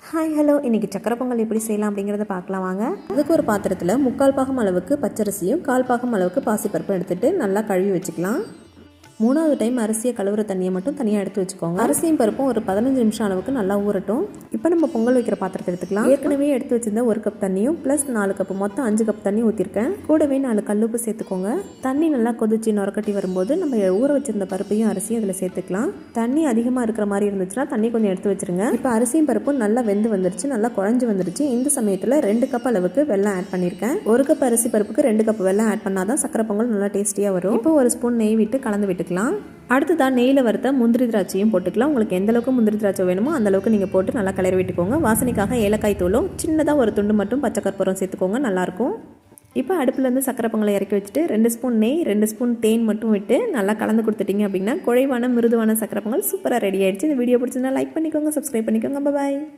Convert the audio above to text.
Hi hello, இன்றைக்கி சக்கரை பொங்கல் எப்படி செய்யலாம் அப்படிங்கிறத பார்க்கலாம் வாங்க. அதுக்கு ஒரு பாத்திரத்தில் 3/4 பாகம் அளவுக்கு பச்சரிசியும் 1/4 பாகம் அளவுக்கு பாசிப்பருப்பும் எடுத்துகிட்டு நல்லா கழுவி வச்சுக்கலாம். 3வது டைம் அரிசியை கழுவுற தண்ணியை மட்டும் தனியாக எடுத்து வச்சுக்கோங்க. அரிசியும் பருப்பும் ஒரு 15 நிமிஷம் அளவுக்கு நல்லா ஊறட்டும். இப்போ நம்ம பொங்கல் வைக்கிற பாத்திரத்தை எடுத்துக்கலாம். ஏற்கனவே எடுத்து வச்சிருந்த 1 கப் தண்ணியும் ப்ளஸ் 4 கப் மொத்தம் 5 கப் தண்ணி ஊற்றிருக்கேன். கூடவே 4 கல்லுப்பு சேர்த்துக்கோங்க. தண்ணி நல்லா கொதிச்சு நுரக்கட்டி வரும்போது நம்ம ஊற வச்சிருந்த பருப்பையும் அரிசியும் அதில் சேர்த்துக்கலாம். தண்ணி அதிகமாக இருக்கிற மாதிரி இருந்துச்சுன்னா தண்ணி கொஞ்சம் எடுத்து வச்சிருங்க. இப்போ அரிசியும் பருப்பும் நல்லா வெந்து வந்துருச்சு, நல்லா குழஞ்சி வந்துருச்சு. இந்த சமயத்தில் 2 கப் அளவுக்கு வெல்லம் ஆட் பண்ணியிருக்கேன். 1 கப் அரிசி பருப்புக்கு 2 கப் வெல்லம் ஆட் பண்ணாதான் சக்கரை பொங்கல் நல்லா டேஸ்டியாக வரும். இப்போ 1 ஸ்பூன் நெய் விட்டு கலந்து விட்டு அடுத்ததான் நெய்யில் வறுத்த முந்திரி திராட்சையும் போட்டுக்கலாம். உங்களுக்கு எந்த அளவுக்கு முந்திரி திராட்சை வேணுமோ அந்த அளவுக்கு நீங்கள் போட்டு நல்லா கிளறி விட்டுக்கோங்க. வாசனைக்காக ஏலக்காய் தூளும் சின்னதாக ஒரு துண்டு மட்டும் பச்சை கற்பூரம் சேர்த்துக்கோங்க, நல்லாயிருக்கும். இப்போ அடுப்புலேருந்து சக்கரை பொங்கலை இறக்கி வச்சுட்டு 2 ஸ்பூன் நெய் 2 ஸ்பூன் தேன் மட்டும் விட்டு நல்லா கலந்து கொடுத்துட்டிங்க அப்படின்னா குழைவான மிருதுவான சக்கரை பொங்கல் சூப்பராக ரெடி ஆகிடுச்சு. இந்த வீடியோ பிடிச்சிருந்தா லைக் பண்ணிக்கோங்க, சப்ஸ்கிரைப் பண்ணிக்கோங்க. பாய்.